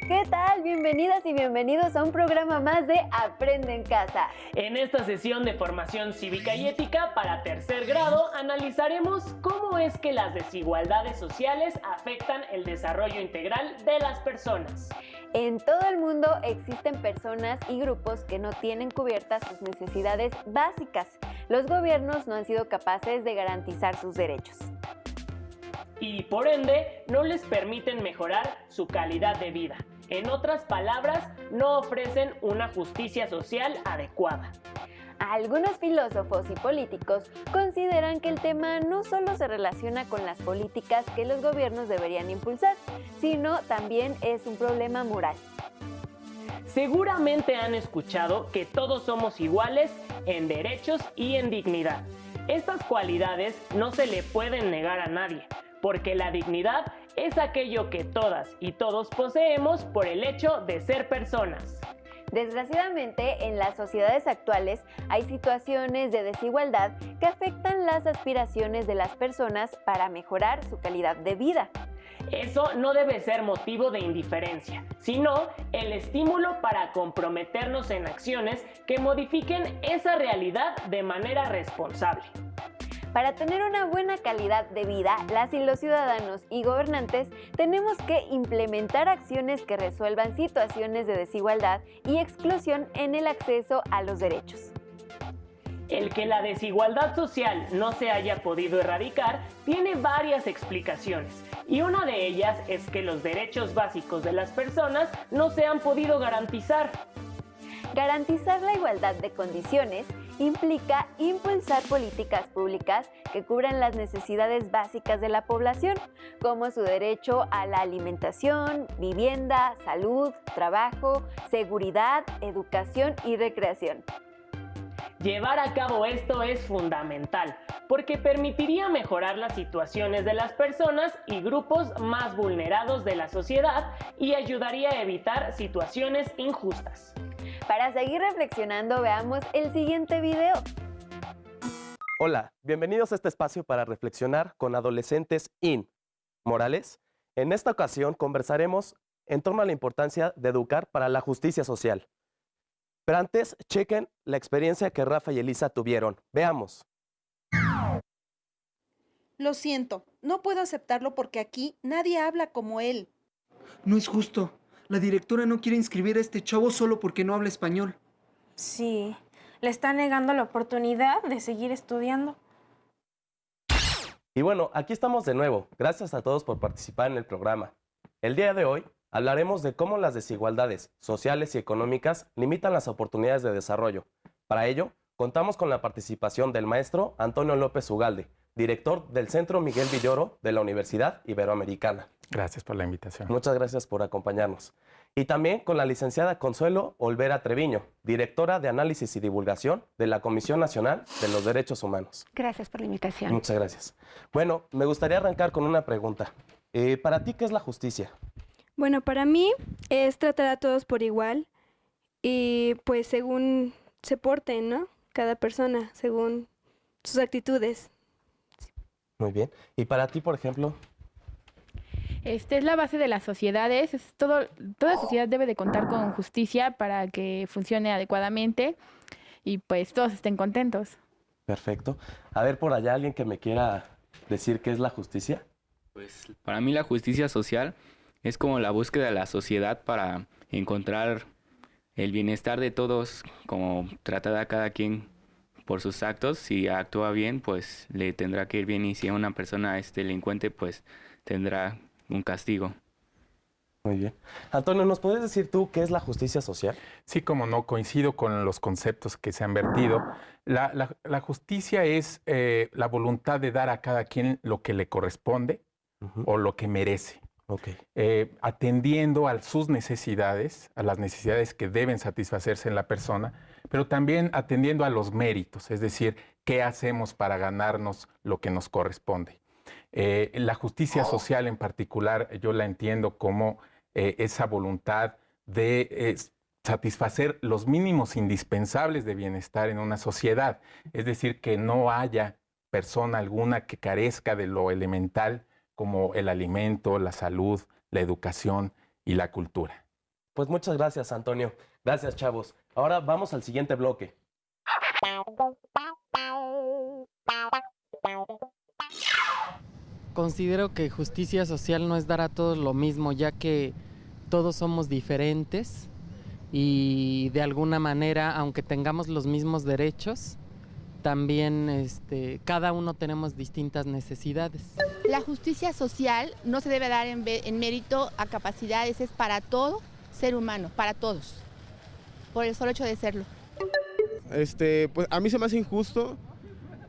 ¿Qué tal? Bienvenidas y bienvenidos a un programa más de Aprende en Casa. En esta sesión de formación cívica y ética para tercer grado analizaremos cómo es que las desigualdades sociales afectan el desarrollo integral de las personas. En todo el mundo existen personas y grupos que no tienen cubiertas sus necesidades básicas. Los gobiernos no han sido capaces de garantizar sus derechos. Y por ende, no les permiten mejorar su calidad de vida. En otras palabras, no ofrecen una justicia social adecuada. Algunos filósofos y políticos consideran que el tema no solo se relaciona con las políticas que los gobiernos deberían impulsar, sino también es un problema moral. Seguramente han escuchado que todos somos iguales en derechos y en dignidad. Estas cualidades no se le pueden negar a nadie, porque la dignidad es aquello que todas y todos poseemos por el hecho de ser personas. Desgraciadamente, en las sociedades actuales hay situaciones de desigualdad que afectan las aspiraciones de las personas para mejorar su calidad de vida. Eso no debe ser motivo de indiferencia, sino el estímulo para comprometernos en acciones que modifiquen esa realidad de manera responsable. Para tener una buena calidad de vida, las y los ciudadanos y gobernantes tenemos que implementar acciones que resuelvan situaciones de desigualdad y exclusión en el acceso a los derechos. El que la desigualdad social no se haya podido erradicar tiene varias explicaciones, y una de ellas es que los derechos básicos de las personas no se han podido garantizar. Garantizar la igualdad de condiciones implica impulsar políticas públicas que cubran las necesidades básicas de la población, como su derecho a la alimentación, vivienda, salud, trabajo, seguridad, educación y recreación. Llevar a cabo esto es fundamental, porque permitiría mejorar las situaciones de las personas y grupos más vulnerados de la sociedad y ayudaría a evitar situaciones injustas. Para seguir reflexionando, veamos el siguiente video. Hola, bienvenidos a este espacio para reflexionar con adolescentes Morales. En esta ocasión conversaremos en torno a la importancia de educar para la justicia social. Pero antes, chequen la experiencia que Rafa y Elisa tuvieron. Veamos. Lo siento, no puedo aceptarlo porque aquí nadie habla como él. No es justo. La directora no quiere inscribir a este chavo solo porque no habla español. Sí, le está negando la oportunidad de seguir estudiando. Y bueno, aquí estamos de nuevo. Gracias a todos por participar en el programa. El día de hoy hablaremos de cómo las desigualdades sociales y económicas limitan las oportunidades de desarrollo. Para ello, contamos con la participación del maestro Antonio López Ugalde, director del Centro Miguel Villoro de la Universidad Iberoamericana. Gracias por la invitación. Muchas gracias por acompañarnos. Y también con la licenciada Consuelo Olvera Treviño, directora de Análisis y Divulgación de la Comisión Nacional de los Derechos Humanos. Gracias por la invitación. Muchas gracias. Bueno, me gustaría arrancar con una pregunta. ¿Para ti qué es la justicia? Bueno, para mí es tratar a todos por igual y pues según se porten, ¿no? Cada persona, según sus actitudes. Muy bien. ¿Y para ti, por ejemplo? Es la base de las sociedades. Toda sociedad debe de contar con justicia para que funcione adecuadamente y pues todos estén contentos. Perfecto. A ver, por allá alguien que me quiera decir qué es la justicia. Pues para mí la justicia social es como la búsqueda de la sociedad para encontrar el bienestar de todos, como tratar a cada quien por sus actos. Si actúa bien, pues le tendrá que ir bien, y si una persona es delincuente, pues tendrá un castigo. Muy bien. Antonio, ¿nos puedes decir tú qué es la justicia social? Sí, como no, coincido con los conceptos que se han vertido. La justicia es la voluntad de dar a cada quien lo que le corresponde o lo que merece. Okay. Atendiendo a sus necesidades, a las necesidades que deben satisfacerse en la persona, pero también atendiendo a los méritos, es decir, qué hacemos para ganarnos lo que nos corresponde. La justicia social en particular, yo la entiendo como esa voluntad de satisfacer los mínimos indispensables de bienestar en una sociedad, es decir, que no haya persona alguna que carezca de lo elemental como el alimento, la salud, la educación y la cultura. Pues muchas gracias, Antonio. Gracias, chavos. Ahora vamos al siguiente bloque. Considero que justicia social no es dar a todos lo mismo, ya que todos somos diferentes y de alguna manera, aunque tengamos los mismos derechos, también cada uno tenemos distintas necesidades. La justicia social no se debe dar en mérito a capacidades, es para todo ser humano, para todos, por el solo hecho de serlo. Pues a mí se me hace injusto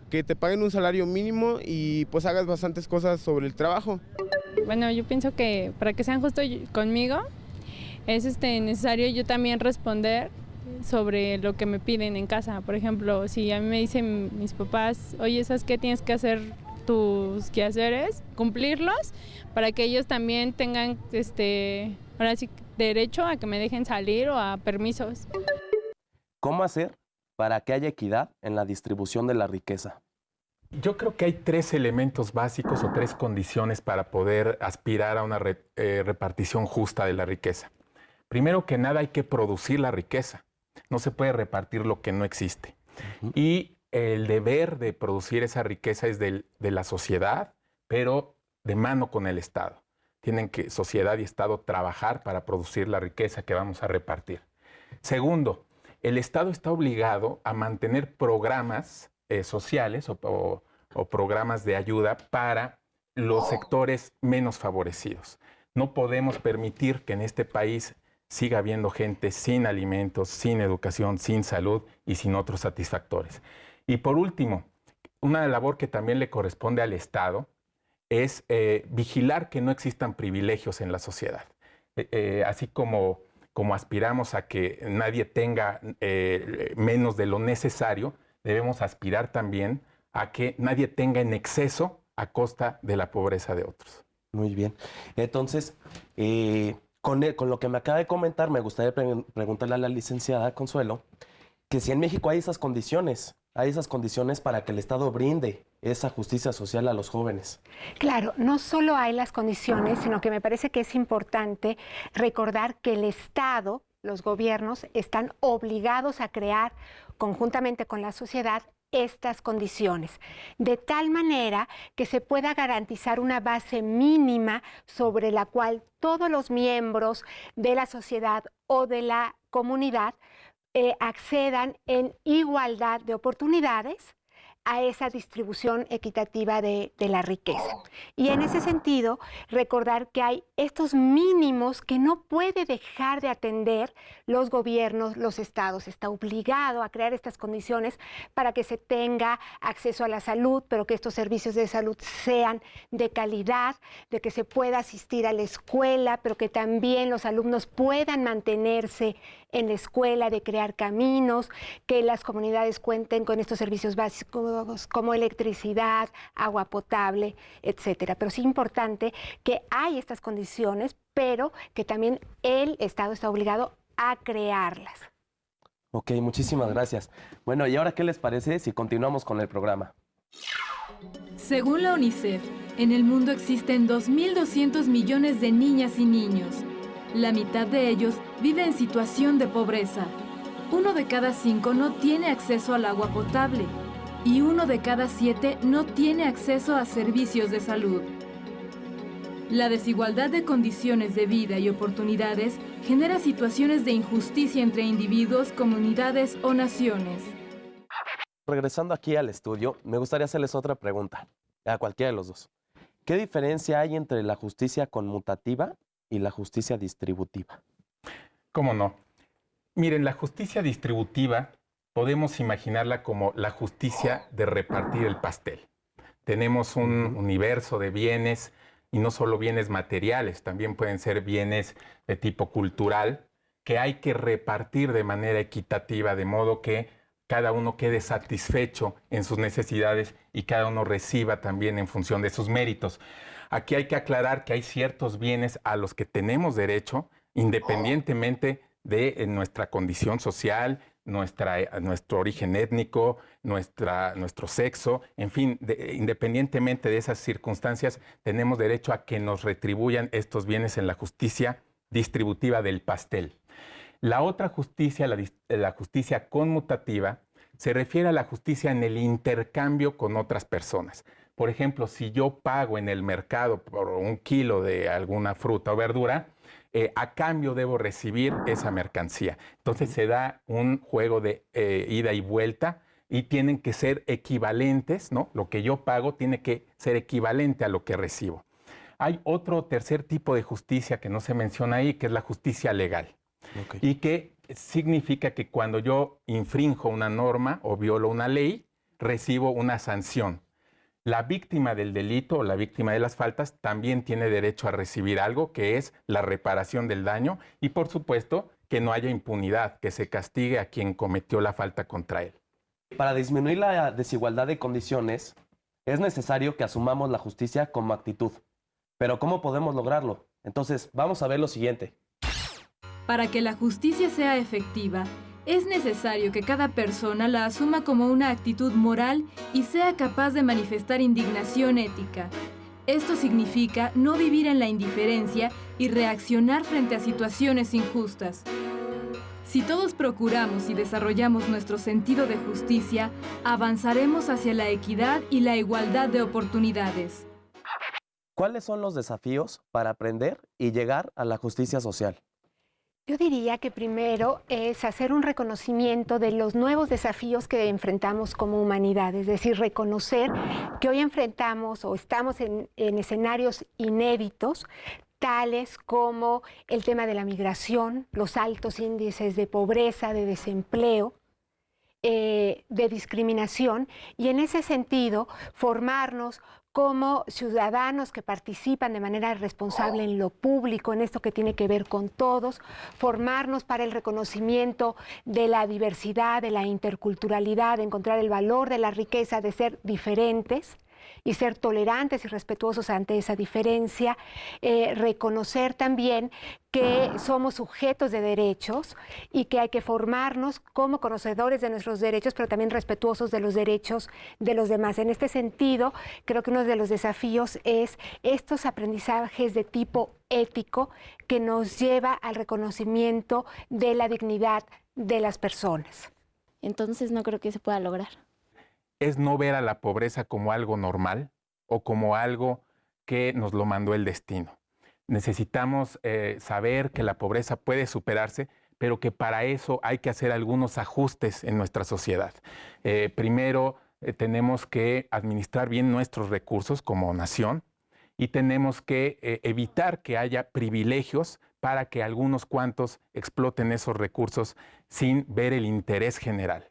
que te paguen un salario mínimo y pues hagas bastantes cosas sobre el trabajo. Bueno, yo pienso que para que sean justos conmigo es necesario yo también responder sobre lo que me piden en casa. Por ejemplo, si a mí me dicen mis papás, oye, ¿sabes qué? Tienes que hacer tus quehaceres, cumplirlos, para que ellos también tengan ahora sí, derecho a que me dejen salir o a permisos. ¿Cómo hacer para que haya equidad en la distribución de la riqueza? Yo creo que hay 3 elementos básicos o 3 condiciones para poder aspirar a una repartición justa de la riqueza. Primero que nada, hay que producir la riqueza. No se puede repartir lo que no existe. Y el deber de producir esa riqueza es de la sociedad, pero de mano con el Estado. Tienen que sociedad y Estado trabajar para producir la riqueza que vamos a repartir. Segundo, el Estado está obligado a mantener programas sociales o programas de ayuda para los sectores menos favorecidos. No podemos permitir que en este país siga habiendo gente sin alimentos, sin educación, sin salud y sin otros satisfactores. Y por último, una labor que también le corresponde al Estado es vigilar que no existan privilegios en la sociedad. Así como aspiramos a que nadie tenga menos de lo necesario, debemos aspirar también a que nadie tenga en exceso a costa de la pobreza de otros. Muy bien. Entonces, con lo que me acaba de comentar, me gustaría preguntarle a la licenciada Consuelo que si en México hay esas condiciones para que el Estado brinde esa justicia social a los jóvenes. Claro, no solo hay las condiciones, sino que me parece que es importante recordar que el Estado, los gobiernos, están obligados a crear conjuntamente con la sociedad estas condiciones, de tal manera que se pueda garantizar una base mínima sobre la cual todos los miembros de la sociedad o de la comunidad accedan en igualdad de oportunidades a esa distribución equitativa de la riqueza. Y en ese sentido, recordar que hay estos mínimos que no puede dejar de atender los gobiernos, los estados. Está obligado a crear estas condiciones para que se tenga acceso a la salud, pero que estos servicios de salud sean de calidad, de que se pueda asistir a la escuela, pero que también los alumnos puedan mantenerse en la escuela, de crear caminos, que las comunidades cuenten con estos servicios básicos como electricidad, agua potable, etcétera. Pero sí es importante que hay estas condiciones, pero que también el Estado está obligado a crearlas. Ok, muchísimas gracias. Bueno, ¿y ahora qué les parece si continuamos con el programa? Según la UNICEF, en el mundo existen 2.200 millones de niñas y niños. La mitad de ellos vive en situación de pobreza. 1 de cada 5 no tiene acceso al agua potable y 1 de cada 7 no tiene acceso a servicios de salud. La desigualdad de condiciones de vida y oportunidades genera situaciones de injusticia entre individuos, comunidades o naciones. Regresando aquí al estudio, me gustaría hacerles otra pregunta, a cualquiera de los dos. ¿Qué diferencia hay entre la justicia conmutativa y la justicia distributiva? ¿Cómo no? Miren, la justicia distributiva podemos imaginarla como la justicia de repartir el pastel. Tenemos un universo de bienes, y no solo bienes materiales, también pueden ser bienes de tipo cultural, que hay que repartir de manera equitativa, de modo que cada uno quede satisfecho en sus necesidades y cada uno reciba también en función de sus méritos. Aquí hay que aclarar que hay ciertos bienes a los que tenemos derecho, independientemente de nuestra condición social, nuestro origen étnico, nuestro sexo, en fin, independientemente de esas circunstancias, tenemos derecho a que nos retribuyan estos bienes en la justicia distributiva del pastel. La otra justicia, la justicia conmutativa, se refiere a la justicia en el intercambio con otras personas. Por ejemplo, si yo pago en el mercado por 1 kilo de alguna fruta o verdura, a cambio debo recibir esa mercancía. Entonces se da un juego de ida y vuelta y tienen que ser equivalentes, ¿no? Lo que yo pago tiene que ser equivalente a lo que recibo. Hay otro tercer tipo de justicia que no se menciona ahí, que es la justicia legal. Okay. Y que significa que cuando yo infrinjo una norma o violo una ley, recibo una sanción. La víctima del delito o la víctima de las faltas también tiene derecho a recibir algo, que es la reparación del daño y, por supuesto, que no haya impunidad, que se castigue a quien cometió la falta contra él. Para disminuir la desigualdad de condiciones, es necesario que asumamos la justicia como actitud. Pero ¿cómo podemos lograrlo? Entonces, vamos a ver lo siguiente. Para que la justicia sea efectiva, es necesario que cada persona la asuma como una actitud moral y sea capaz de manifestar indignación ética. Esto significa no vivir en la indiferencia y reaccionar frente a situaciones injustas. Si todos procuramos y desarrollamos nuestro sentido de justicia, avanzaremos hacia la equidad y la igualdad de oportunidades. ¿Cuáles son los desafíos para aprender y llegar a la justicia social? Yo diría que primero es hacer un reconocimiento de los nuevos desafíos que enfrentamos como humanidad, es decir, reconocer que hoy enfrentamos o estamos en escenarios inéditos, tales como el tema de la migración, los altos índices de pobreza, de desempleo, de discriminación, y en ese sentido formarnos como ciudadanos que participan de manera responsable en lo público, en esto que tiene que ver con todos, formarnos para el reconocimiento de la diversidad, de la interculturalidad, de encontrar el valor de la riqueza, de ser diferentes y ser tolerantes y respetuosos ante esa diferencia, reconocer también que somos sujetos de derechos y que hay que formarnos como conocedores de nuestros derechos, pero también respetuosos de los derechos de los demás. En este sentido, creo que uno de los desafíos es estos aprendizajes de tipo ético que nos lleva al reconocimiento de la dignidad de las personas. Entonces no creo que se pueda lograr. Es no ver a la pobreza como algo normal o como algo que nos lo mandó el destino. Necesitamos saber que la pobreza puede superarse, pero que para eso hay que hacer algunos ajustes en nuestra sociedad. Primero, tenemos que administrar bien nuestros recursos como nación y tenemos que evitar que haya privilegios para que algunos cuantos exploten esos recursos sin ver el interés general.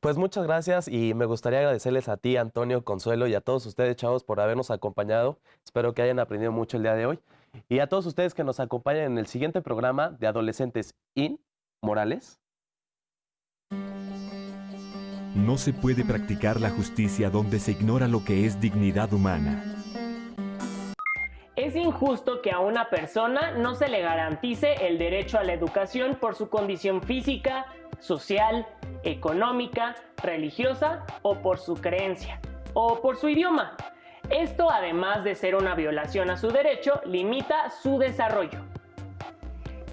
Pues muchas gracias y me gustaría agradecerles a ti, Antonio, Consuelo, y a todos ustedes, chavos, por habernos acompañado. Espero que hayan aprendido mucho el día de hoy. Y a todos ustedes que nos acompañan en el siguiente programa de Adolescentes Morales. No se puede practicar la justicia donde se ignora lo que es dignidad humana. Es injusto que a una persona no se le garantice el derecho a la educación por su condición física, social, económica, religiosa o por su creencia, o por su idioma. Esto, además de ser una violación a su derecho, limita su desarrollo.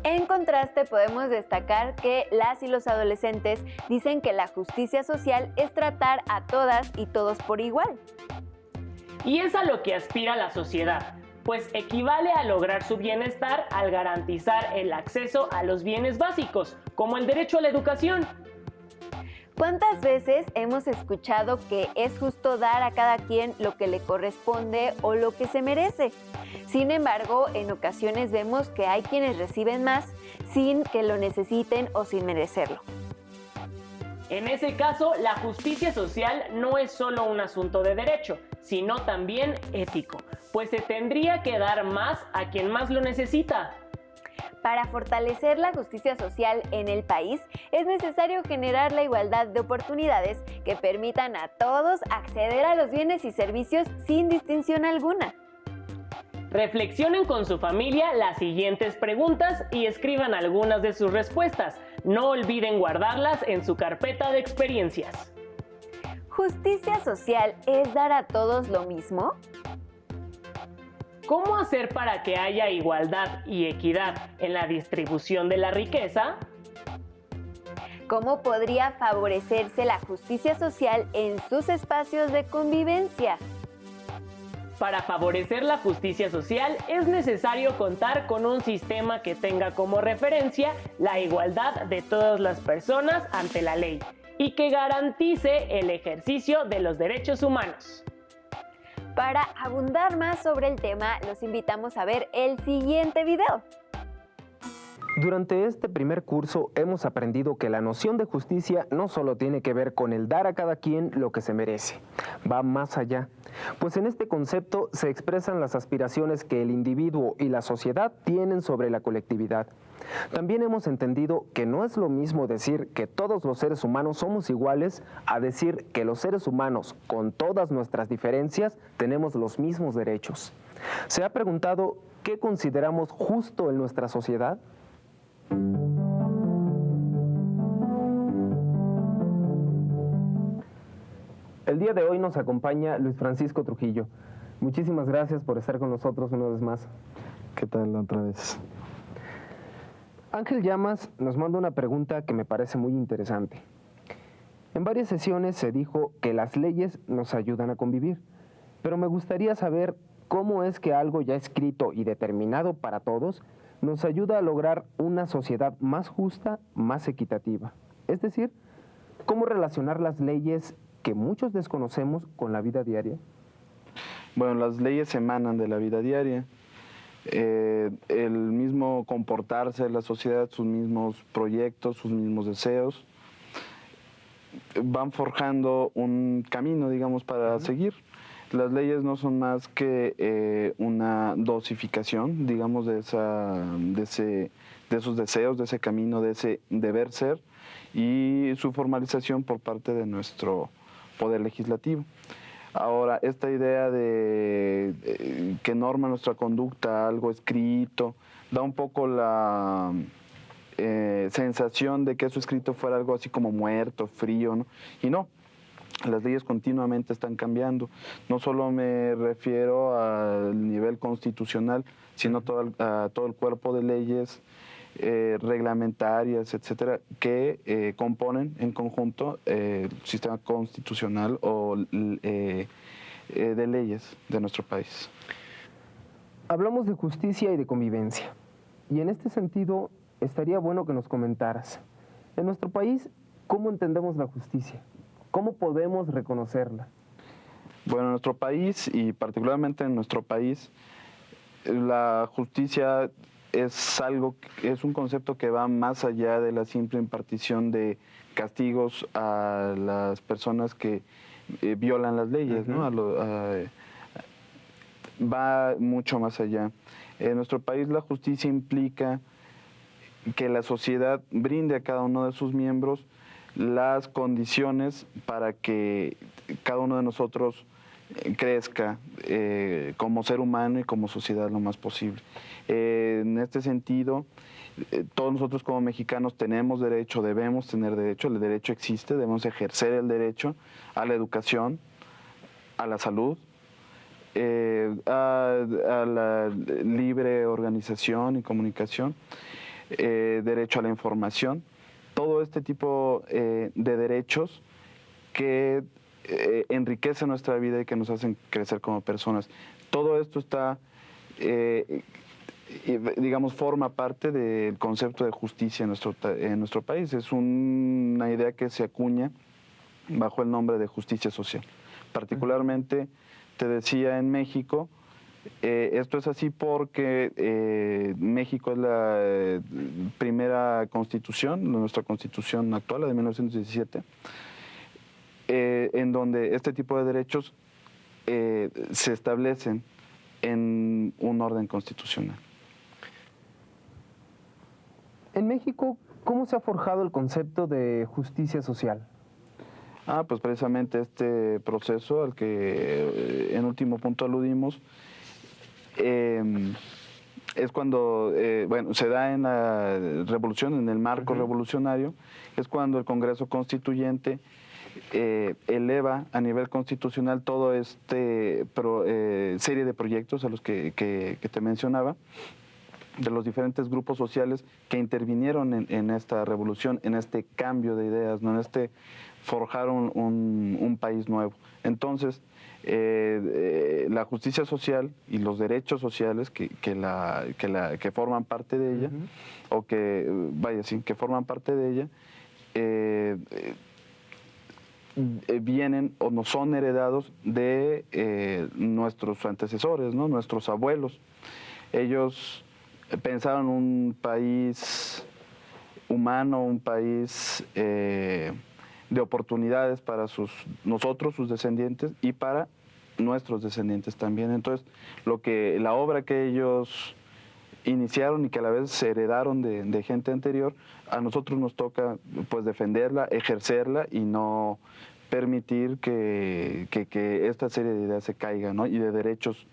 En contraste, podemos destacar que las y los adolescentes dicen que la justicia social es tratar a todas y todos por igual. Y es a lo que aspira la sociedad, pues equivale a lograr su bienestar al garantizar el acceso a los bienes básicos, como el derecho a la educación. ¿Cuántas veces hemos escuchado que es justo dar a cada quien lo que le corresponde o lo que se merece? Sin embargo, en ocasiones vemos que hay quienes reciben más sin que lo necesiten o sin merecerlo. En ese caso, la justicia social no es solo un asunto de derecho, sino también ético, pues se tendría que dar más a quien más lo necesita. Para fortalecer la justicia social en el país, es necesario generar la igualdad de oportunidades que permitan a todos acceder a los bienes y servicios sin distinción alguna. Reflexionen con su familia las siguientes preguntas y escriban algunas de sus respuestas. No olviden guardarlas en su carpeta de experiencias. ¿Justicia social es dar a todos lo mismo? cómo hacer para que haya igualdad y equidad en la distribución de la riqueza, ¿cómo podría favorecerse la justicia social en sus espacios de convivencia? para favorecer la justicia social es necesario contar con un sistema que tenga como referencia la igualdad de todas las personas ante la ley y que garantice el ejercicio de los derechos humanos. Para abundar más sobre el tema, los invitamos a ver el siguiente video. Durante este primer curso hemos aprendido que la noción de justicia no solo tiene que ver con el dar a cada quien lo que se merece, va más allá, pues en este concepto se expresan las aspiraciones que el individuo y la sociedad tienen sobre la colectividad. También hemos entendido que no es lo mismo decir que todos los seres humanos somos iguales a decir que los seres humanos, con todas nuestras diferencias, tenemos los mismos derechos. ¿Se ha preguntado qué consideramos justo en nuestra sociedad? El día de hoy nos acompaña Luis Francisco Trujillo. Muchísimas gracias por estar con nosotros una vez más. ¿Qué tal otra vez? Ángel Llamas nos manda una pregunta que me parece muy interesante. En varias sesiones se dijo que las leyes nos ayudan a convivir, pero me gustaría saber cómo es que algo ya escrito y determinado para todos nos ayuda a lograr una sociedad más justa, más equitativa. Es decir, ¿cómo relacionar las leyes que muchos desconocemos con la vida diaria? Bueno, las leyes emanan de la vida diaria. El mismo comportarse de la sociedad, sus mismos proyectos, sus mismos deseos, van forjando un camino, digamos, para seguir. Las leyes no son más que una dosificación, digamos, de esos deseos, de ese camino, de ese deber ser, y su formalización por parte de nuestro poder legislativo. Ahora, esta idea de que norma nuestra conducta algo escrito, da un poco la sensación de que eso escrito fuera algo así como muerto, frío, ¿no? Y no. Las leyes continuamente están cambiando. No solo me refiero al nivel constitucional, sino a todo el cuerpo de leyes reglamentarias, etcétera, que componen en conjunto el sistema constitucional o de leyes de nuestro país. Hablamos de justicia y de convivencia. Y en este sentido, estaría bueno que nos comentaras. En nuestro país, ¿cómo entendemos la justicia? ¿Cómo podemos reconocerla? Bueno, en nuestro país, y particularmente en nuestro país, la justicia es un concepto que va más allá de la simple impartición de castigos a las personas que violan las leyes, ¿no? Va mucho más allá. En nuestro país la justicia implica que la sociedad brinde a cada uno de sus miembros las condiciones para que cada uno de nosotros crezca como ser humano y como sociedad lo más posible. En este sentido, todos nosotros como mexicanos tenemos derecho, debemos tener derecho, el derecho existe, debemos ejercer el derecho a la educación, a la salud, a la libre organización y comunicación, derecho a la información. Todo este tipo de derechos que enriquecen nuestra vida y que nos hacen crecer como personas. Todo esto está, digamos, forma parte del concepto de justicia en nuestro país. Es una idea que se acuña bajo el nombre de justicia social. Particularmente, te decía, en México, esto es así porque México es la primera constitución, nuestra constitución actual, la de 1917, en donde este tipo de derechos se establecen en un orden constitucional. En México, ¿cómo se ha forjado el concepto de justicia social? Pues precisamente este proceso al que en último punto aludimos, es cuando, se da en la revolución, en el marco revolucionario, es cuando el Congreso Constituyente eleva a nivel constitucional todo serie de proyectos a los que te mencionaba, de los diferentes grupos sociales que intervinieron en esta revolución, en este cambio de ideas, ¿no? En este forjar un país nuevo. Entonces, la justicia social y los derechos sociales que forman parte de ella, o que forman parte de ella, vienen o nos son heredados de nuestros antecesores, ¿no? Nuestros abuelos. Ellos pensaron un país humano, un país de oportunidades para nosotros, sus descendientes, y para nuestros descendientes también. Entonces, la obra que ellos iniciaron y que a la vez se heredaron de gente anterior, a nosotros nos toca pues defenderla, ejercerla y no permitir que esta serie de ideas se caigan, ¿no? Y de derechos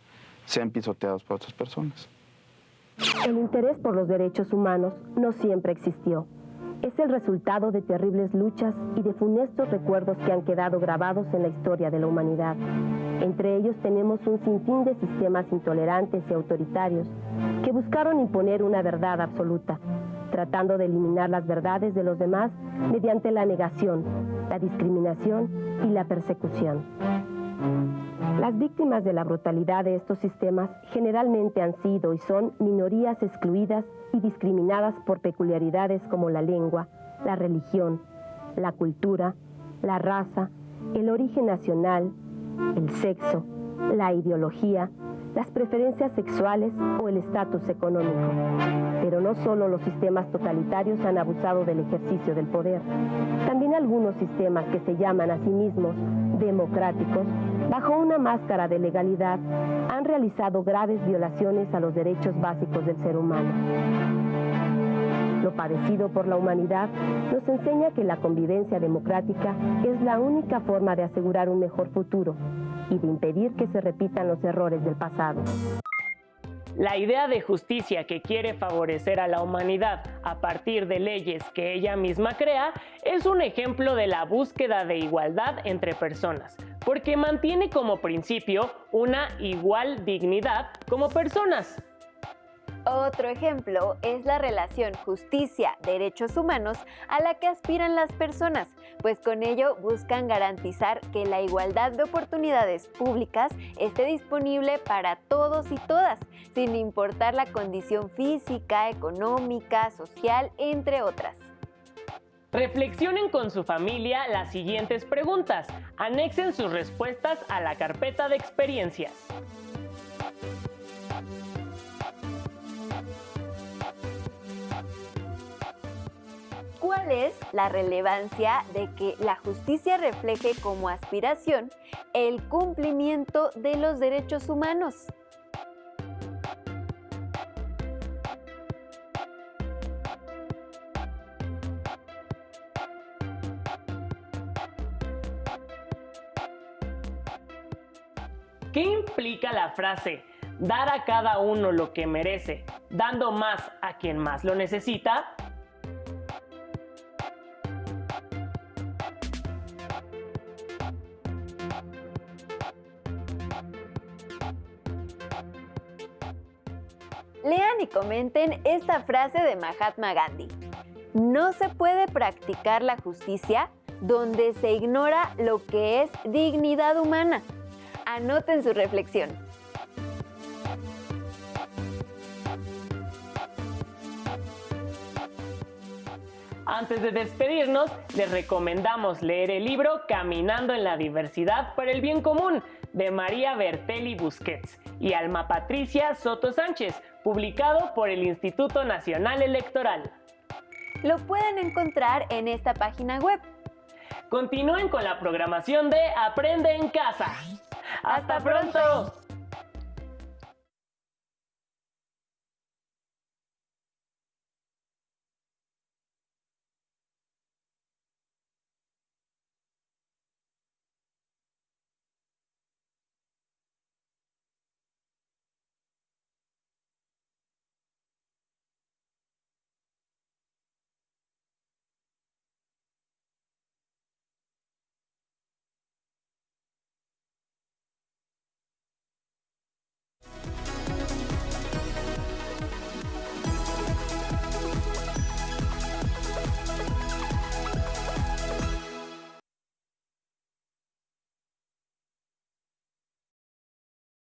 sean pisoteados por otras personas. El interés por los derechos humanos no siempre existió. Es el resultado de terribles luchas y de funestos recuerdos que han quedado grabados en la historia de la humanidad. Entre ellos tenemos un sinfín de sistemas intolerantes y autoritarios que buscaron imponer una verdad absoluta, tratando de eliminar las verdades de los demás mediante la negación, la discriminación y la persecución. Las víctimas de la brutalidad de estos sistemas generalmente han sido y son minorías excluidas y discriminadas por peculiaridades como la lengua, la religión, la cultura, la raza, el origen nacional, el sexo, la ideología, las preferencias sexuales o el estatus económico. Pero no solo los sistemas totalitarios han abusado del ejercicio del poder. También algunos sistemas que se llaman a sí mismos democráticos, bajo una máscara de legalidad, han realizado graves violaciones a los derechos básicos del ser humano. Lo padecido por la humanidad nos enseña que la convivencia democrática es la única forma de asegurar un mejor futuro y de impedir que se repitan los errores del pasado. La idea de justicia que quiere favorecer a la humanidad a partir de leyes que ella misma crea es un ejemplo de la búsqueda de igualdad entre personas, porque mantiene como principio una igual dignidad como personas. Otro ejemplo es la relación justicia-derechos humanos a la que aspiran las personas, pues con ello buscan garantizar que la igualdad de oportunidades públicas esté disponible para todos y todas, sin importar la condición física, económica, social, entre otras. Reflexionen con su familia las siguientes preguntas. Anexen sus respuestas a la carpeta de experiencias. ¿Cuál es la relevancia de que la justicia refleje como aspiración el cumplimiento de los derechos humanos? ¿Qué implica la frase dar a cada uno lo que merece, dando más a quien más lo necesita? Lean y comenten esta frase de Mahatma Gandhi. No se puede practicar la justicia donde se ignora lo que es dignidad humana. Anoten su reflexión. Antes de despedirnos, les recomendamos leer el libro Caminando en la Diversidad por el Bien Común, de María Bertelli Busquets y Alma Patricia Soto Sánchez, publicado por el Instituto Nacional Electoral. Lo pueden encontrar en esta página web. Continúen con la programación de Aprende en Casa. ¡Hasta pronto!